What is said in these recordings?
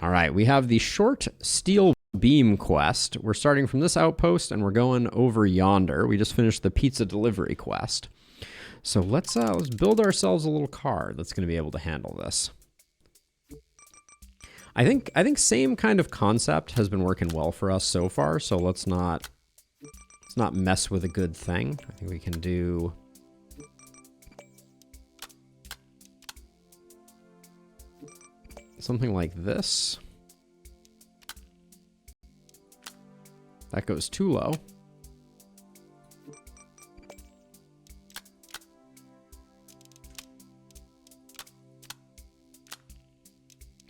All right, we have the short steel beam quest. We're starting from this outpost and we're going over yonder. We just finished the pizza delivery quest. So let's build ourselves a little car that's going to be able to handle this. I think same kind of concept has been working well for us so far, so let's not mess with a good thing. I think we can do something like this. That goes too low.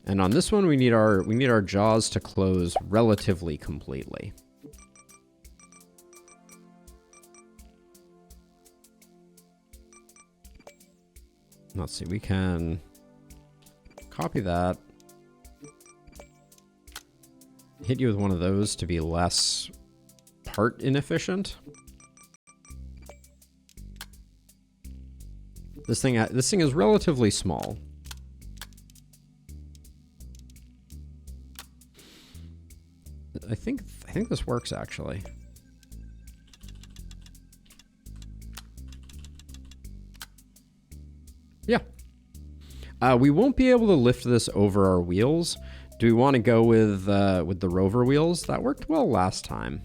And on this one, we need our jaws to close relatively completely. Let's see, we can copy that. Hit you with one of those to be less part inefficient. This thing is relatively small. I think this works actually. Yeah. We won't be able to lift this over our wheels. Do we want to go with the rover wheels? That worked well last time.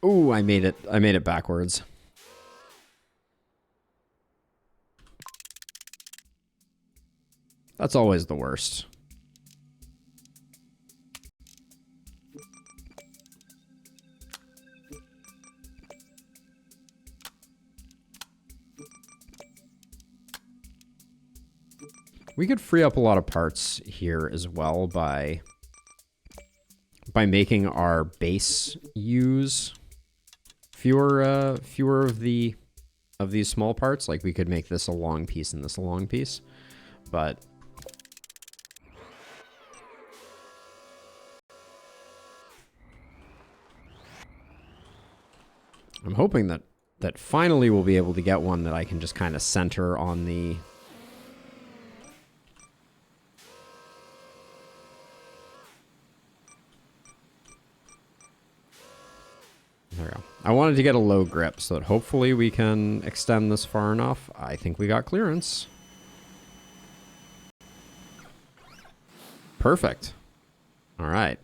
Ooh, I made it backwards. That's always the worst. We could free up a lot of parts here as well by making our base use fewer of these small parts. Like we could make this a long piece and this a long piece, but I'm hoping that finally we'll be able to get one that I can just kind of center on the... There we go. I wanted to get a low grip so that hopefully we can extend this far enough. I think we got clearance. Perfect. All right.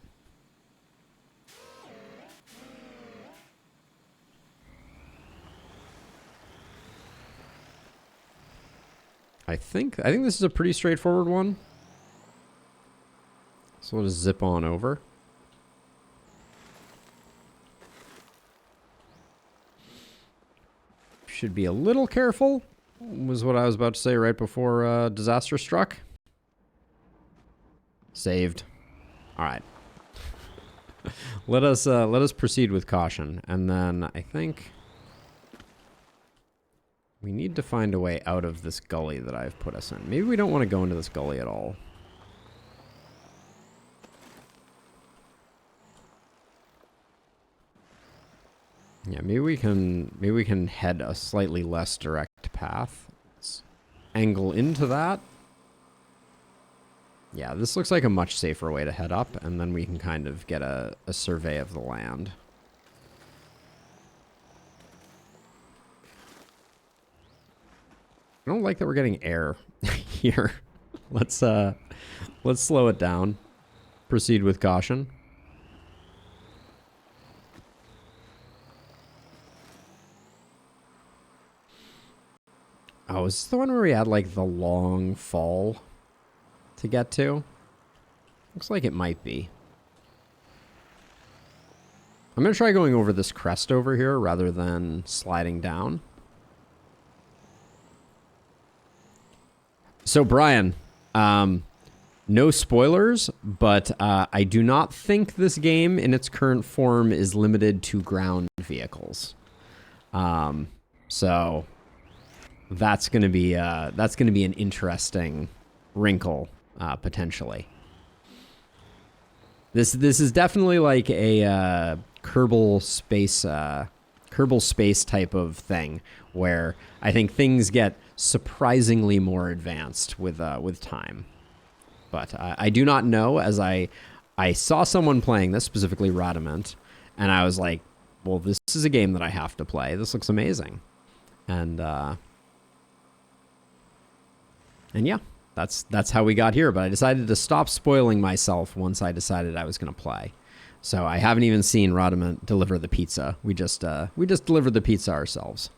I think this is a pretty straightforward one. So we'll just zip on over. Should be a little careful, was what I was about to say right before disaster struck. Saved. All right. Let us proceed with caution, and then I think we need to find a way out of this gully that I've put us in. Maybe we don't want to go into this gully at all. Yeah, maybe we can head a slightly less direct path. Let's angle into that. Yeah, this looks like a much safer way to head up, and then we can kind of get a survey of the land. I don't like that we're getting air here. Let's slow it down. Proceed with caution. Oh, is this the one where we had like the long fall to get to? Looks like it might be. I'm gonna try going over this crest over here rather than sliding down. So Brian, no spoilers, but I do not think this game in its current form is limited to ground vehicles. So that's gonna be an interesting wrinkle potentially. This is definitely like a Kerbal Space type of thing, where I think things get surprisingly more advanced with time. But I do not know, as I saw someone playing this, specifically Radament, and I was like, well, this is a game that I have to play. This looks amazing. And yeah, that's how we got here. But I decided to stop spoiling myself once I decided I was going to play. So I haven't even seen Radament deliver the pizza. We just delivered the pizza ourselves.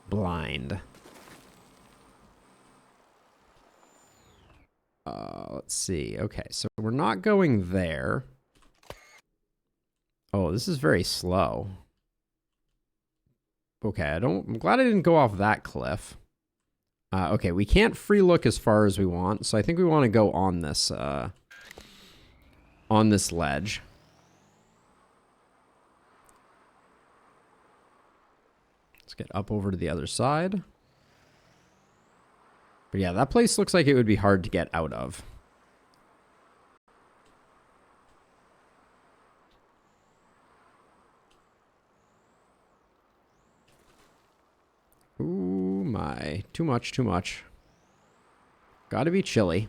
Blind. Let's see. Okay, so we're not going there. Oh, this is very slow. Okay, I'm glad I didn't go off that cliff. Okay, we can't free look as far as we want, so I think we want to go on this ledge. Let's get up over to the other side. But yeah, that place looks like it would be hard to get out of. Ooh, my. Too much, too much. Gotta be chilly.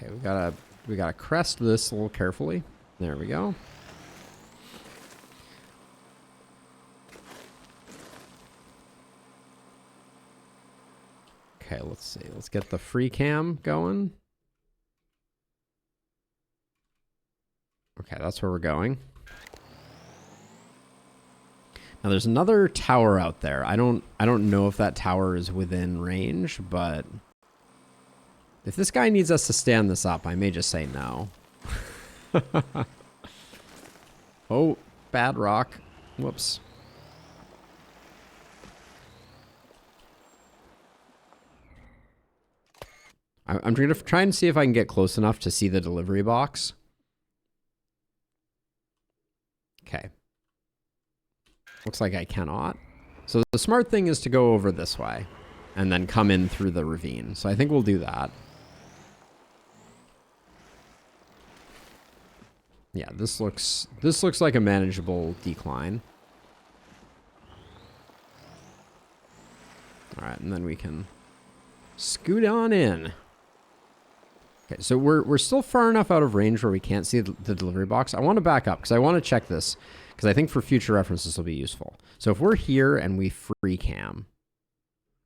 Okay, we gotta crest this a little carefully. There we go. Okay, let's see. Let's get the free cam going. Okay, that's where we're going. Now there's another tower out there. I don't know if that tower is within range, but if this guy needs us to stand this up, I may just say no. Oh, bad rock. Whoops. I'm going to try and see if I can get close enough to see the delivery box. Okay. Looks like I cannot. So the smart thing is to go over this way and then come in through the ravine. So I think we'll do that. Yeah, this looks like a manageable decline. All right, and then we can scoot on in. Okay, so we're still far enough out of range where we can't see the delivery box. I want to back up because I want to check this because I think for future reference this will be useful. So if we're here and we free cam,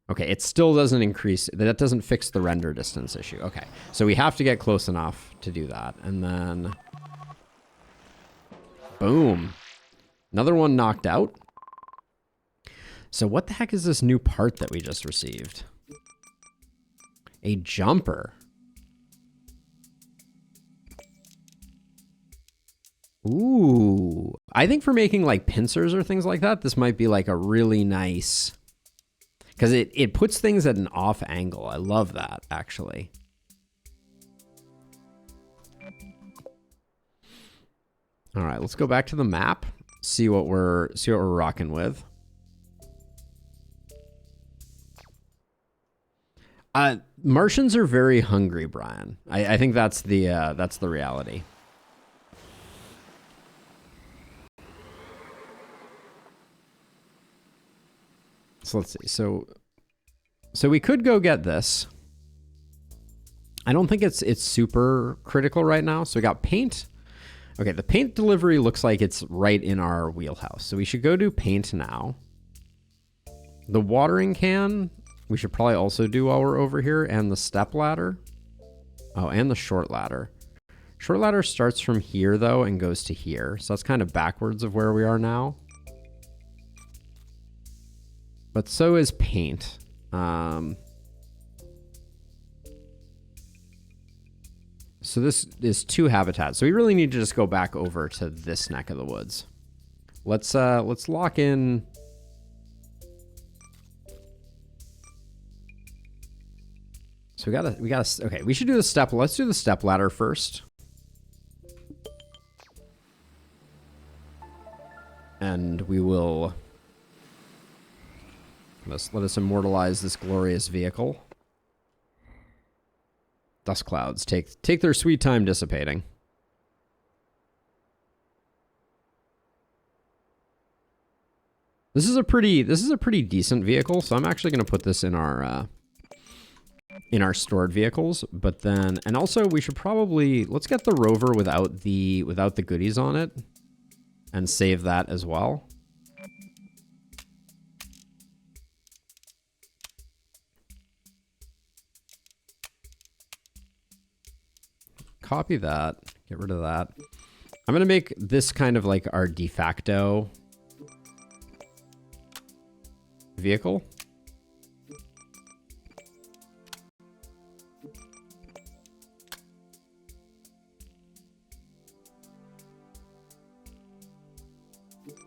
okay, it still doesn't increase. That doesn't fix the render distance issue. Okay, so we have to get close enough to do that, and then boom, another one knocked out. So what the heck is this new part that we just received? A jumper. Ooh, I think for making like pincers or things like that, this might be like a really nice, because it puts things at an off angle. I love that, actually. All right, let's go back to the map, see what we're rocking with. Martians are very hungry, Brian. I think that's the reality. So let's see. So we could go get this. I don't think it's super critical right now. So we got paint. Okay, the paint delivery looks like it's right in our wheelhouse. So we should go do paint now. The watering can, we should probably also do while we're over here. And the step ladder. Oh, and the short ladder. Short ladder starts from here, though, and goes to here. So that's kind of backwards of where we are now. But so is paint. So this is 2 habitats. So we really need to just go back over to this neck of the woods. Let's lock in. So we gotta, okay, we should do the step, let's do the step ladder first. And we will, let us immortalize this glorious vehicle. Dust clouds take their sweet time dissipating. This is a pretty decent vehicle, so I'm actually going to put this in our stored vehicles. But then, and also we should probably, let's get the rover without the goodies on it and save that as well. Copy that, get rid of that. I'm going to make this kind of like our de facto vehicle.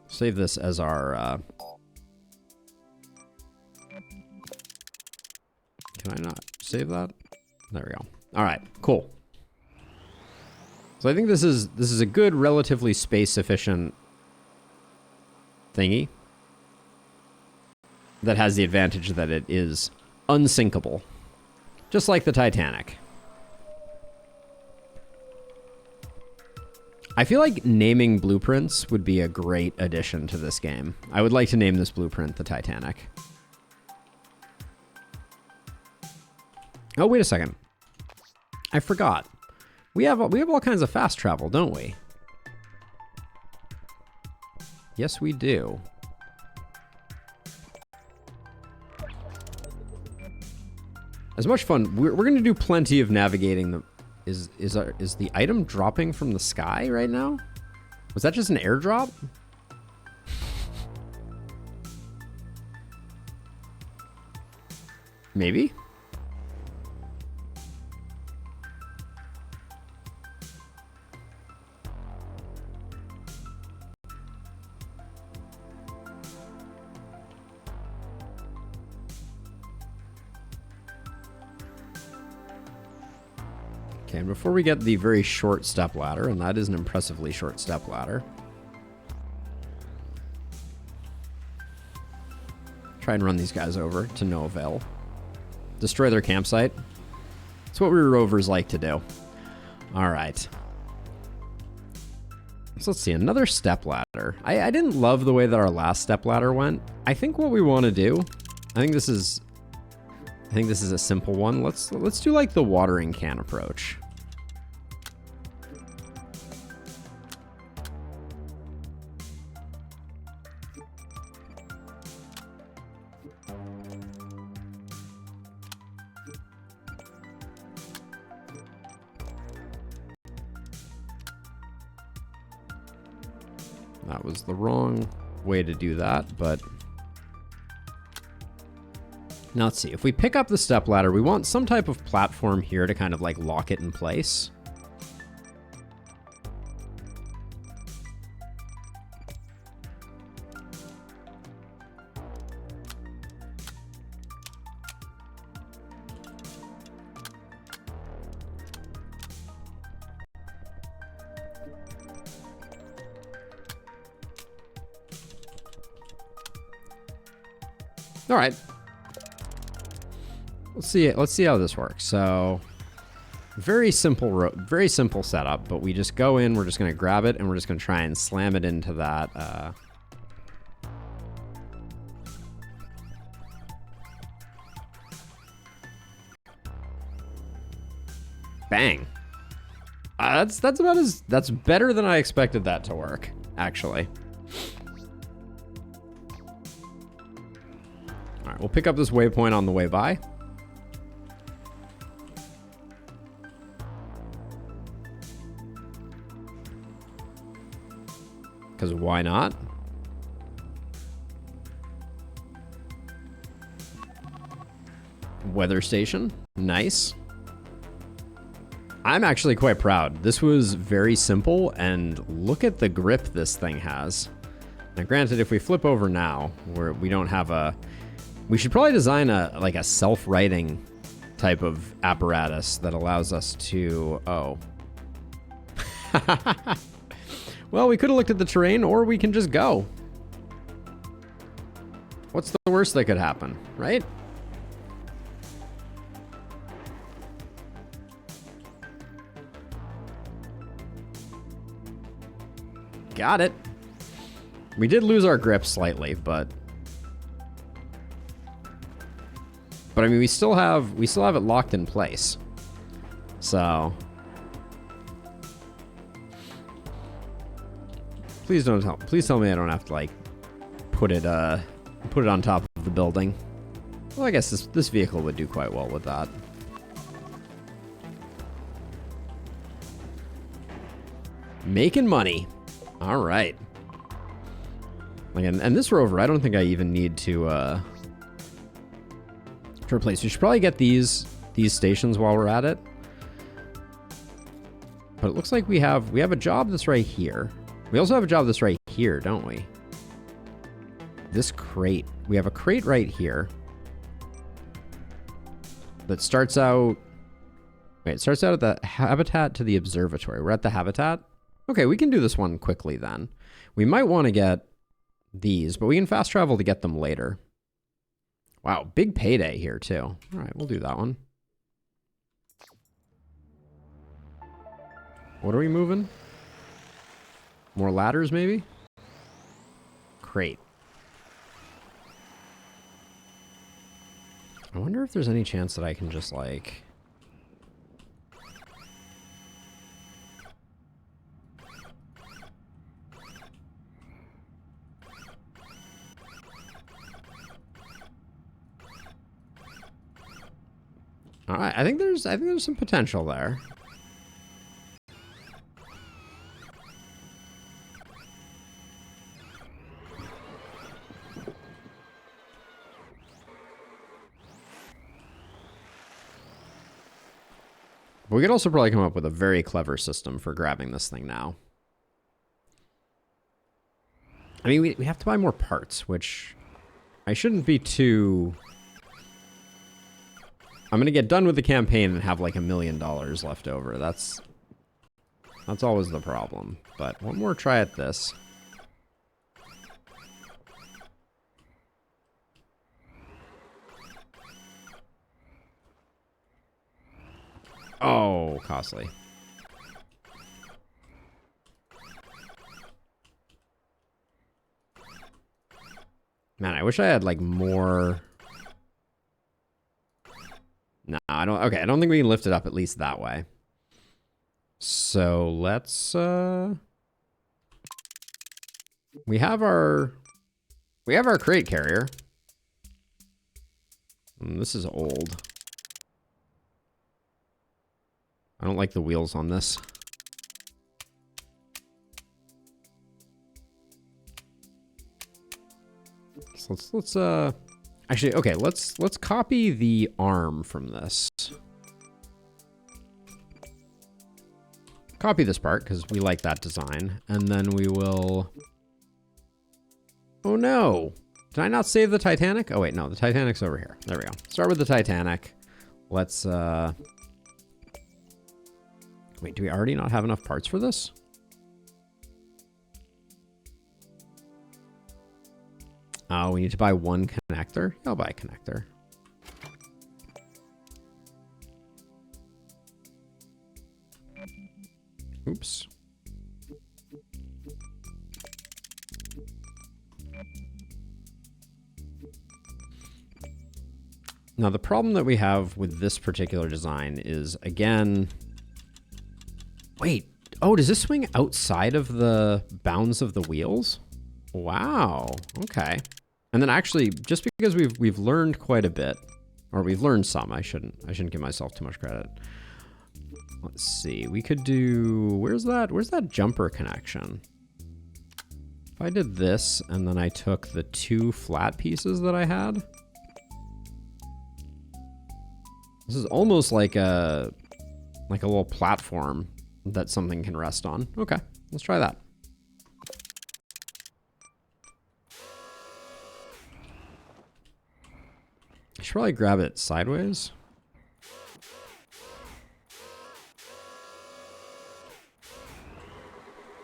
Save this as our, can I not save that? There we go. All right, cool. So I think this is a good, relatively space efficient thingy that has the advantage that it is unsinkable, just like the Titanic. I feel like naming blueprints would be a great addition to this game. I would like to name this blueprint the Titanic. Oh, wait a second. I forgot. We have all kinds of fast travel, don't we? Yes, we do. As much fun. We're going to do plenty of navigating the. Is the item dropping from the sky right now? Was that just an airdrop? Maybe. Okay, and before we get the very short step ladder, and that is an impressively short step ladder. Try and run these guys over to no avail. Destroy their campsite. It's what we rovers like to do. All right. So let's see, another step ladder. I didn't love the way that our last step ladder went. I think what we want to do, I think this is a simple one. Let's do like the watering can approach. That was the wrong way to do that, but now let's see. If we pick up the step ladder, we want some type of platform here to kind of like lock it in place. All right. Let's see how this works. So, very simple setup, but we just go in, we're just going to grab it, and we're just going to try and slam it into that. Bang. That's better than I expected that to work, actually. All right, we'll pick up this waypoint on the way by. Because why not? Weather station. Nice. I'm actually quite proud. This was very simple, and look at the grip this thing has. Now, granted, if we flip over now, we don't have a... We should probably design a self-righting type of apparatus that allows us to... Oh. Well, we could have looked at the terrain, or we can just go. What's the worst that could happen, right? Got it. We did lose our grip slightly, but I mean, we still have it locked in place. So please tell me I don't have to like put it on top of the building. Well, I guess this vehicle would do quite well with that. Making money. All right. And this rover, I don't think I even need to replace. We should probably get these stations while we're at it. But it looks like we have a job that's right here. We also have a job that's right here, don't we? This crate. We have a crate right here that starts out... Wait, it starts out at the habitat to the observatory. We're at the habitat? Okay, we can do this one quickly then. We might want to get these, but we can fast travel to get them later. Wow, big payday here too. All right, we'll do that one. What are we moving? More ladders, maybe? Crate. I wonder if there's any chance that I can just like... All right, I think there's some potential there. But we could also probably come up with a very clever system for grabbing this thing now. I mean, we have to buy more parts, which I shouldn't be too... I'm gonna get done with the campaign and have like $1 million left over. That's always the problem. But one more try at this. Oh, costly. Man, I wish I had like more... No, I don't. Okay, I don't think we can lift it up at least that way. So let's. We have our crate carrier. This is old. I don't like the wheels on this. So let's actually, okay, let's copy the arm from this. Copy this part because we like that design, and then we will... Oh no! Did I not save the Titanic? Oh wait, no, the Titanic's over here. There we go. Start with the Titanic. Let's wait, do we already not have enough parts for this? Oh, we need to buy one connector? Yeah, I'll buy a connector. Oops. Now, the problem that we have with this particular design is, again... Wait. Oh, does this swing outside of the bounds of the wheels? Wow. Okay. And then actually, just because we've learned quite a bit, or we've learned some, I shouldn't give myself too much credit. Let's see. We could do... Where's that jumper connection? If I did this, and then I took the two flat pieces that I had... This is almost like a little platform that something can rest on. Okay, let's try that. I should probably grab it sideways.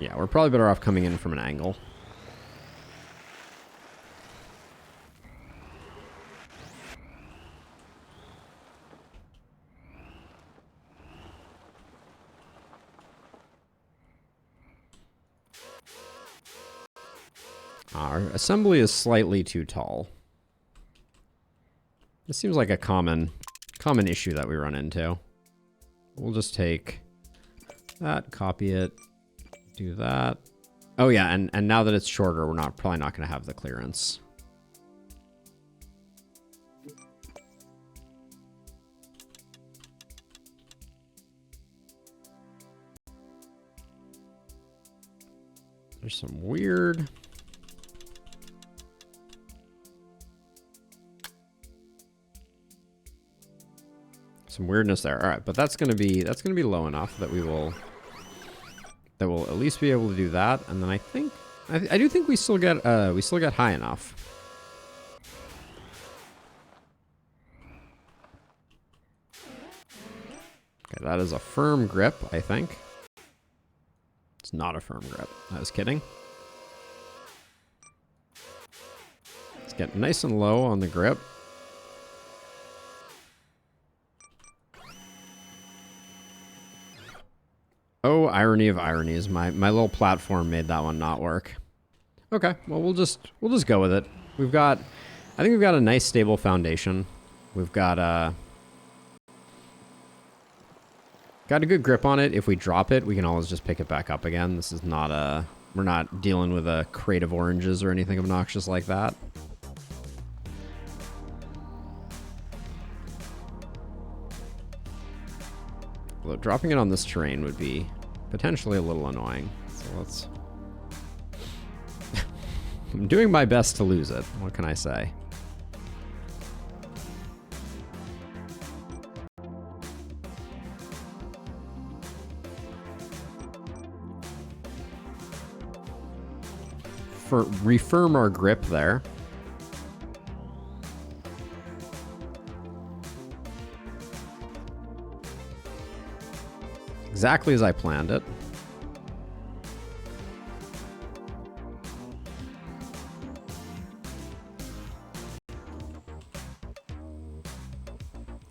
Yeah, we're probably better off coming in from an angle. Our assembly is slightly too tall. This seems like a common issue that we run into. We'll just take that, copy it, do that. Oh yeah, and now that it's shorter, we're probably not going to have the clearance. There's some weird... some weirdness there. All right, but that's gonna be low enough that we'll at least be able to do that. And then I do think we still get high enough. Okay, that is a firm grip, I think. It's not a firm grip. I was kidding. Let's get nice and low on the grip. Oh, irony of ironies. My little platform made that one not work. Okay, well we'll just go with it. I think we've got a nice stable foundation. We've got a good grip on it. If we drop it, we can always just pick it back up again. This is not we're not dealing with a crate of oranges or anything obnoxious like that. Although dropping it on this terrain would be potentially a little annoying. So let's... I'm doing my best to lose it. What can I say? Refirm our grip there. Exactly as I planned it.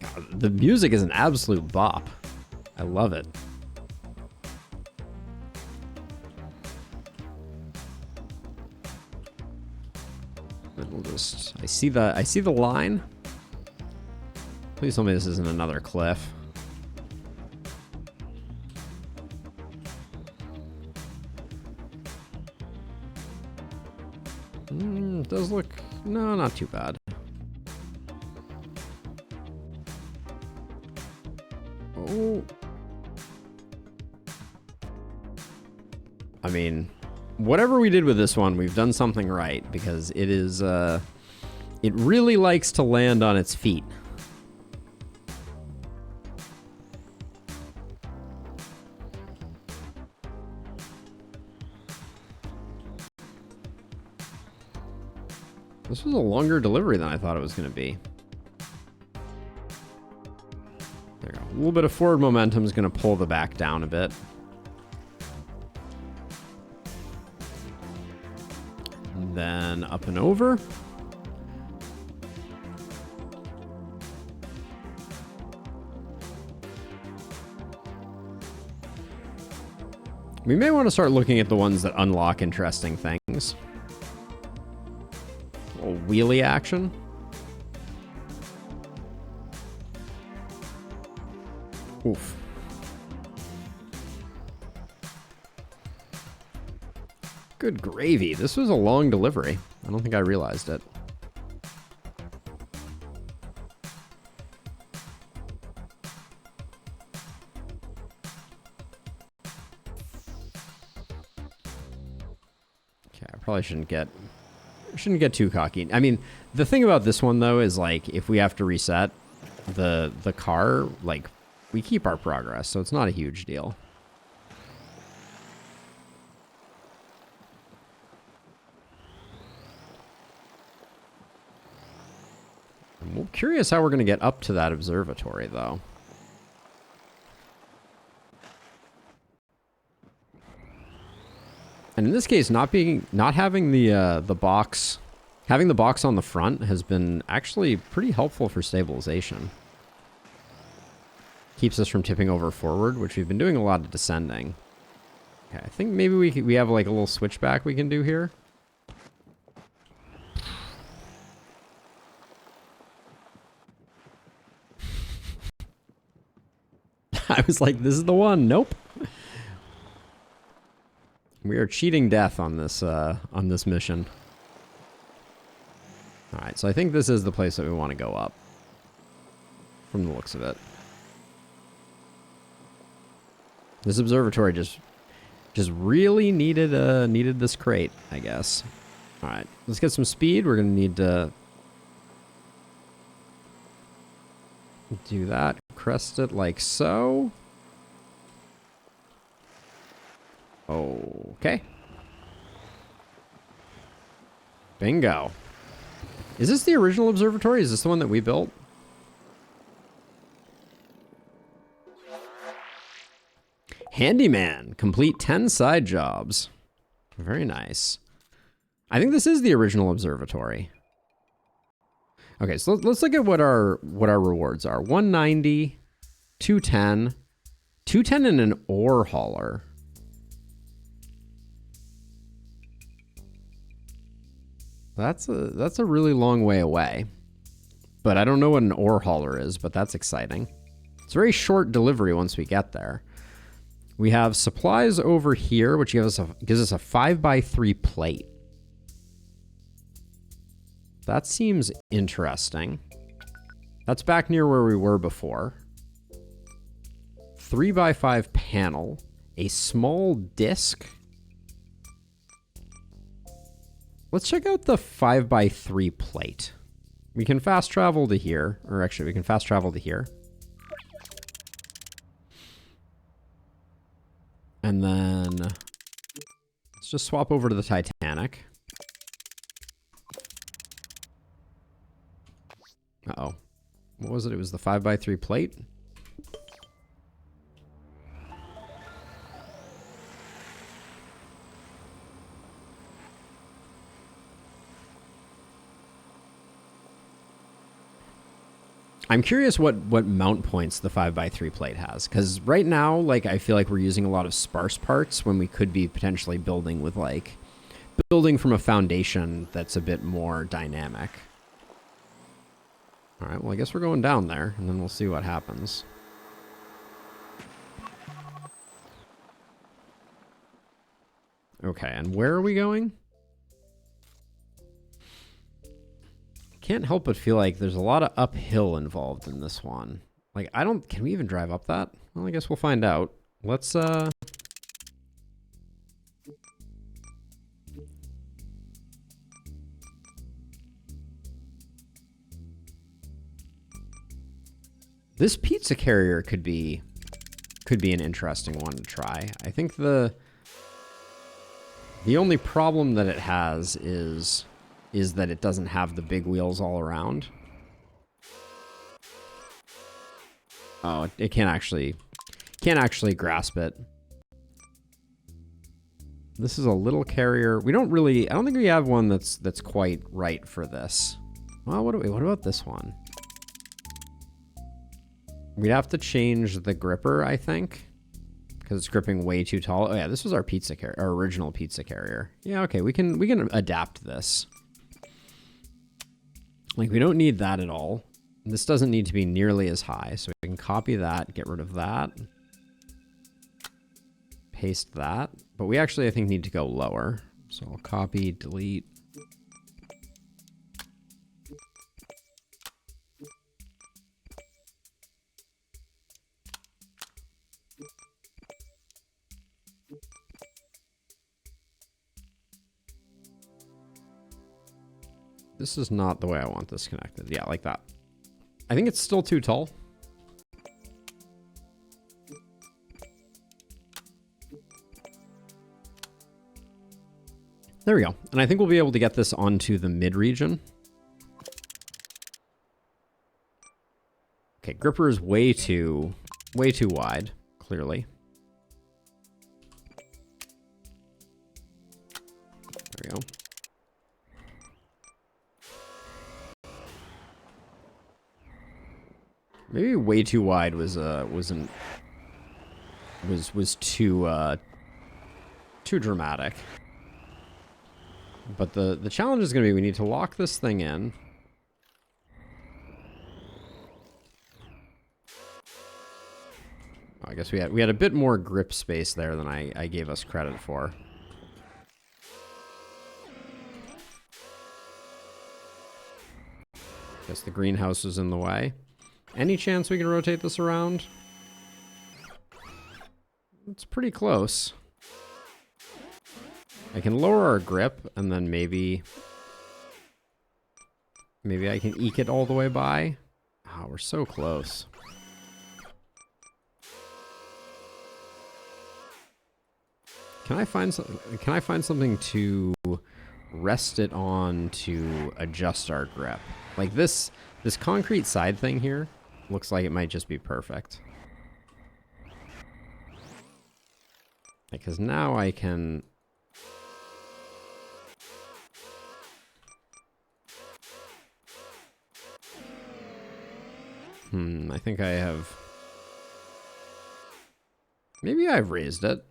God, the music is an absolute bop. I love it. We'll just, I see the line. Please tell me this isn't another cliff. It does look, no, not too bad. Oh. I mean, whatever we did with this one, we've done something right, because it is, it really likes to land on its feet. This was a longer delivery than I thought it was going to be. There we go. A little bit of forward momentum is going to pull the back down a bit. And then up and over. We may want to start looking at the ones that unlock interesting things. Wheelie action. Oof. Good gravy. This was a long delivery. I don't think I realized it. Okay, I probably shouldn't get too cocky. I mean, the thing about this one though is like if we have to reset the car, like we keep our progress, so it's not a huge deal. I'm curious how we're going to get up to that observatory though. And in this case, not having the box, having the box on the front has been actually pretty helpful for stabilization. Keeps us from tipping over forward, which we've been doing a lot of descending. Okay, I think maybe we have like a little switchback we can do here. I was like, this is the one. Nope. We are cheating death on this mission. All right, so I think this is the place that we want to go up, from the looks of it. This observatory just really needed this crate, I guess. All right, let's get some speed. We're gonna need to do that. Crest it like so. Okay. Bingo. Is this the original observatory? Is this the one that we built? Handyman. Complete 10 side jobs. Very nice. I think this is the original observatory. Okay, so let's look at what our rewards are. 190, 210, 210 and an ore hauler. That's a really long way away. But I don't know what an ore hauler is, but that's exciting. It's a very short delivery once we get there. We have supplies over here, which gives us a 5x3 plate. That seems interesting. That's back near where we were before. 3x5 panel. A small disc. Let's check out the 5x3 plate. We can fast travel to here. Or actually, we can fast travel to here. And then let's just swap over to the Titanic. Uh-oh. What was it? It was the 5x3 plate? I'm curious what mount points the 5x3 plate has, because right now, like, I feel like we're using a lot of sparse parts when we could be potentially building with, like, building from a foundation that's a bit more dynamic. All right, well, I guess we're going down there, and then we'll see what happens. Okay, and where are we going? Can't help but feel like there's a lot of uphill involved in this one. Like, can we even drive up that? Well, I guess we'll find out. Let's, this pizza carrier could be an interesting one to try. I think the only problem that it has is that it doesn't have the big wheels all around. Oh, it can't actually grasp it. This is a little carrier. I don't think we have one that's quite right for this. Well, what about this one? We'd have to change the gripper, I think, because it's gripping way too tall. Oh yeah, this was our original pizza carrier. Yeah, okay, we can adapt this. Like, we don't need that at all. This doesn't need to be nearly as high, so we can copy that, get rid of that. Paste that. But we actually, I think, need to go lower. So I'll copy, delete. This is not the way I want this connected. Yeah, like that. I think it's still too tall. There we go. And I think we'll be able to get this onto the mid region. Okay, gripper is way too wide, clearly. Maybe way too wide was too dramatic. But the challenge is going to be we need to lock this thing in. I guess we had a bit more grip space there than I gave us credit for. Guess the greenhouse is in the way. Any chance we can rotate this around? It's pretty close. I can lower our grip and then maybe I can eke it all the way by. Oh, we're so close. Can I find something to rest it on to adjust our grip? Like this concrete side thing here looks like it might just be perfect. Because now I can... I think I have... Maybe I've raised it.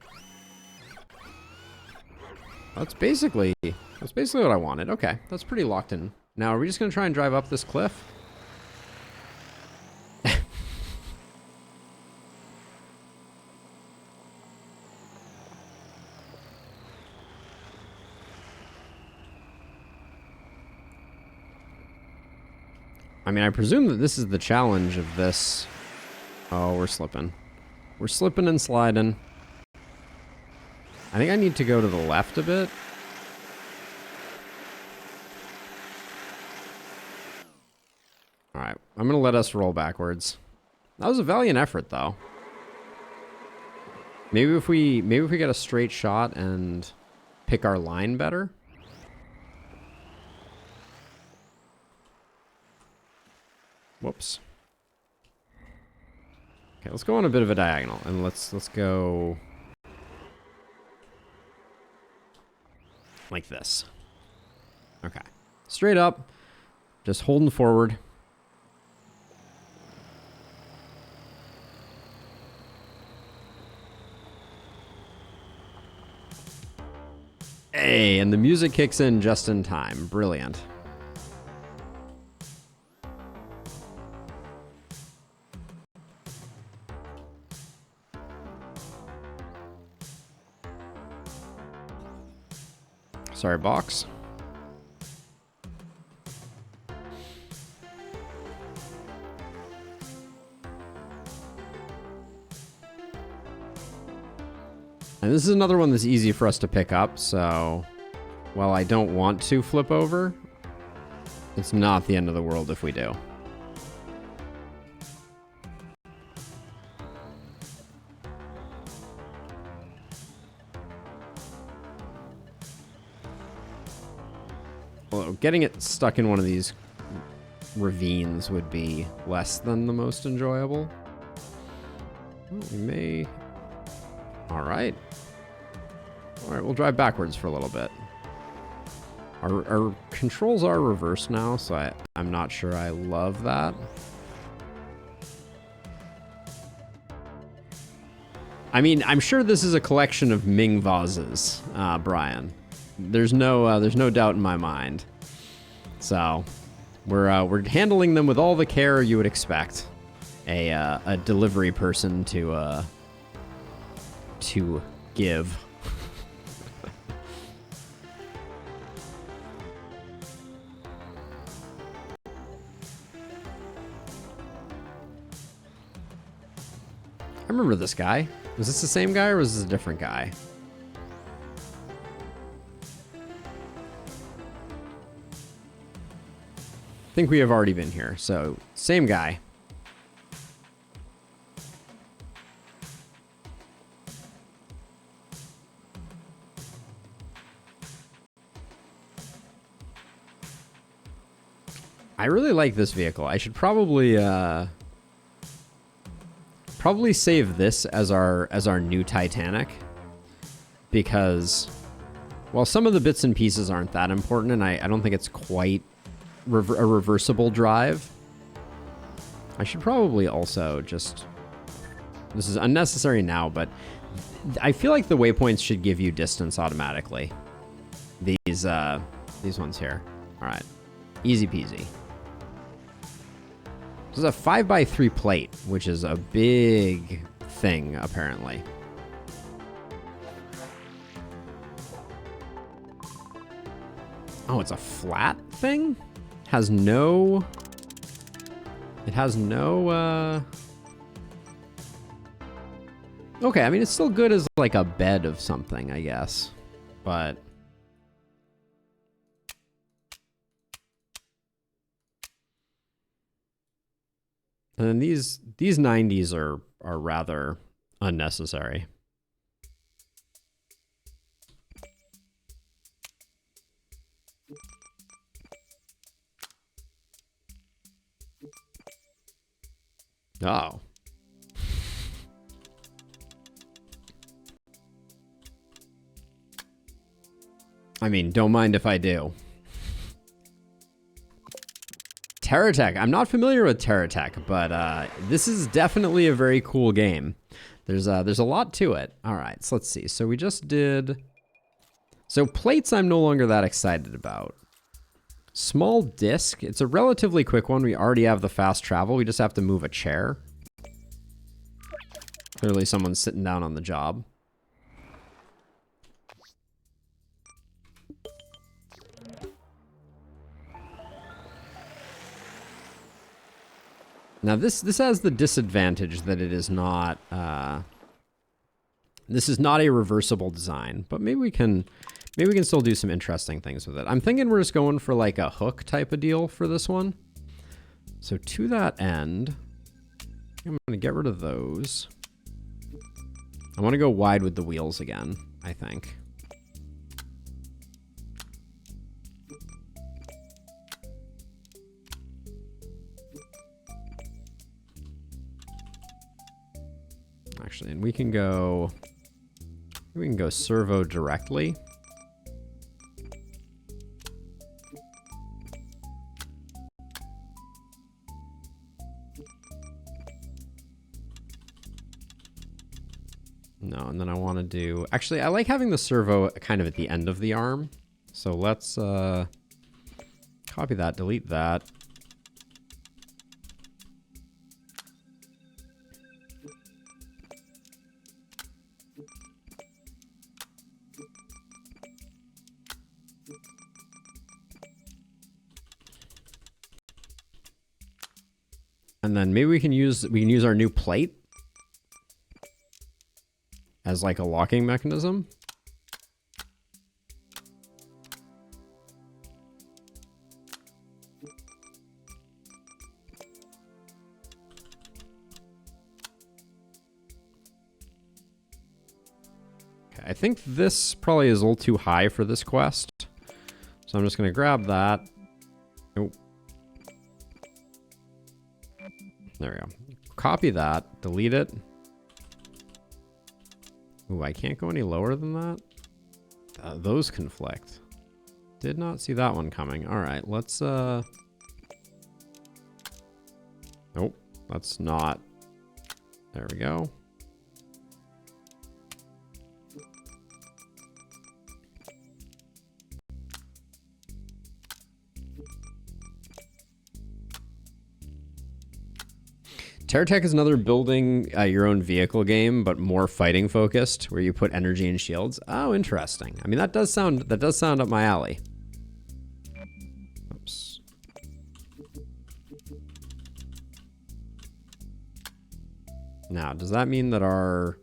That's basically what I wanted. Okay, that's pretty locked in. Now, are we just going to try and drive up this cliff? I mean, I presume that this is the challenge of this. Oh, we're slipping. We're slipping and sliding. I think I need to go to the left a bit. Alright, I'm going to let us roll backwards. That was a valiant effort, though. Maybe if we get a straight shot and pick our line better. Whoops. Okay, let's go on a bit of a diagonal, and let's go like this. Okay, straight up, just holding forward. Hey, and the music kicks in just in time. Brilliant. Sorry, box. And this is another one that's easy for us to pick up, so while I don't want to flip over, it's not the end of the world if we do. Although getting it stuck in one of these ravines would be less than the most enjoyable. Well, we may... Alright. Alright, we'll drive backwards for a little bit. Our controls are reversed now, so I'm not sure I love that. I mean, I'm sure this is a collection of Ming vases, Brian. There's no doubt in my mind. So, we're handling them with all the care you would expect a delivery person to give. I remember this guy. Was this the same guy or was this a different guy? I think we have already been here, so same guy. I really like this vehicle. I should probably save this as our new Titanic, because while some of the bits and pieces aren't that important, and I don't think it's quite a reversible drive, I should probably also just... This is unnecessary now, but I feel like the waypoints should give you distance automatically. These ones here. All right. Easy peasy. This is a 5x3 plate, which is a big thing, apparently. Oh, it's a flat thing? Has no... It has no, Okay, I mean, it's still good as, like, a bed of something, I guess. But... And then these 90s are rather unnecessary. Oh. I mean, don't mind if I do. Terratech. I'm not familiar with Terratech, but this is definitely a very cool game. There's a lot to it. All right, so let's see. So we just did... So plates I'm no longer that excited about. Small disc. It's a relatively quick one. We already have the fast travel. We just have to move a chair. Clearly someone's sitting down on the job. Now this has the disadvantage that it is not, this is not a reversible design, but maybe we can still do some interesting things with it. I'm thinking we're just going for like a hook type of deal for this one. So to that end, I'm gonna get rid of those. I want to go wide with the wheels again, I think. Actually, and we can go servo directly. No, and then I want to do... Actually, I like having the servo kind of at the end of the arm. So let's copy that, delete that. And then maybe we can use our new plate as like a locking mechanism. Okay, I think this probably is a little too high for this quest. So I'm just going to grab that. Oh. There we go. Copy that, delete it. Ooh, I can't go any lower than that. Those conflict. Did not see that one coming. All right, let's Nope, let's not. There we go. Terratech is another building your own vehicle game, but more fighting focused, where you put energy in shields. Oh, interesting. I mean, that does sound up my alley. Oops. Now, does that mean that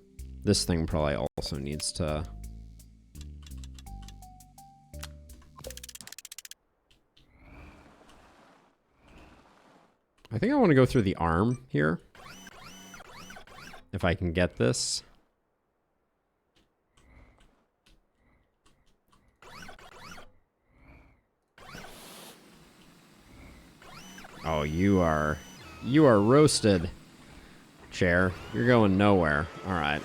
this thing probably also needs to... I think I want to go through the arm here. If I can get this. Oh, you are roasted, chair. You're going nowhere. All right.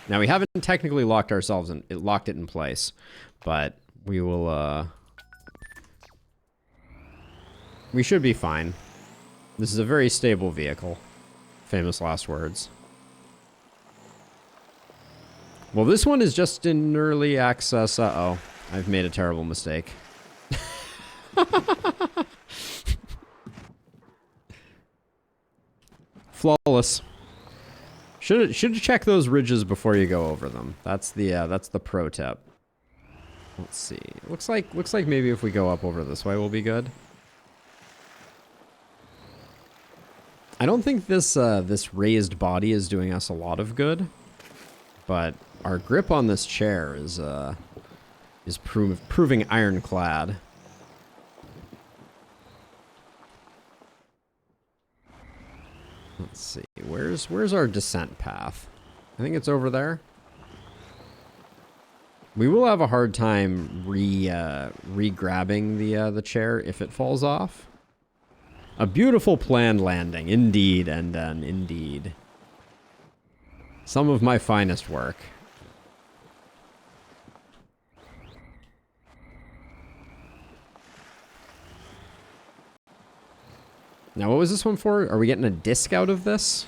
Now we haven't technically locked ourselves in, locked it in place, but we will, we should be fine. This is a very stable vehicle. Famous last words. Well, this one is just in early access. Uh-oh. I've made a terrible mistake. Flawless. Should check those ridges before you go over them. That's the pro tip. Let's see. Looks like maybe if we go up over this way, we'll be good. I don't think this this raised body is doing us a lot of good, but our grip on this chair is proving ironclad. Let's see. Where's our descent path? I think it's over there. We will have a hard time re-grabbing the chair if it falls off. A beautiful planned landing, indeed, and indeed. Some of my finest work. Now, what was this one for? Are we getting a disc out of this?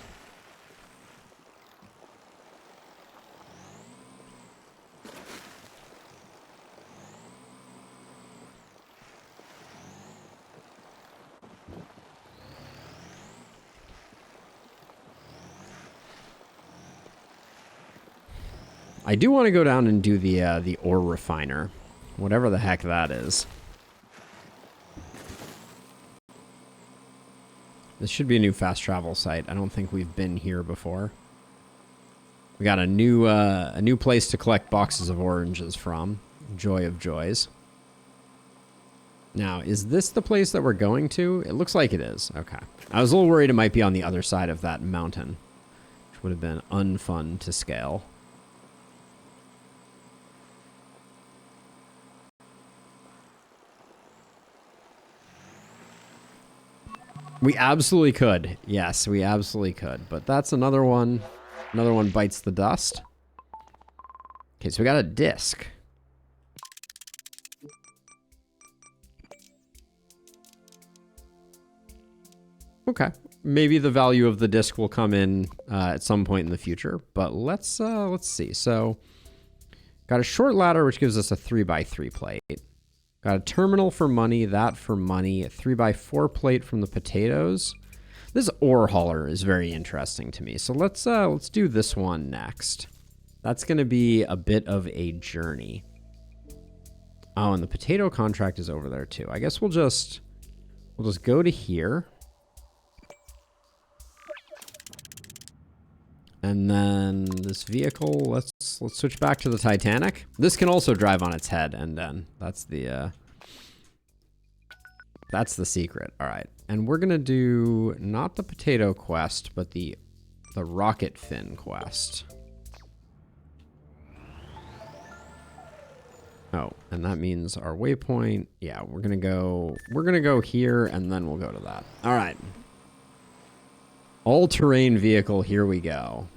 I do want to go down and do the ore refiner, whatever the heck that is. This should be a new fast travel site. I don't think we've been here before. We got a new place to collect boxes of oranges from. Joy of joys. Now, is this the place that we're going to? It looks like it is. Okay. I was a little worried it might be on the other side of that mountain, which would have been unfun to scale. We absolutely could. Yes, we absolutely could. But that's another one. Another one bites the dust. Okay, so we got a disc. Okay. Maybe the value of the disc will come in at some point in the future. But let's see. So, got a short ladder, which gives us a 3x3 plate. Got a terminal for money, that for money, a 3x4 plate from the potatoes. This ore hauler is very interesting to me. So let's do this one next. That's going to be a bit of a journey. Oh, and the potato contract is over there too. I guess we'll just go to here. And then this vehicle, let's switch back to the Titanic. This can also drive on its head, and then that's the secret. All right, and we're gonna do not the potato quest, but the rocket fin quest. Oh, and that means our waypoint. Yeah, we're gonna go here, and then we'll go to that. All right. All-terrain vehicle, here we go.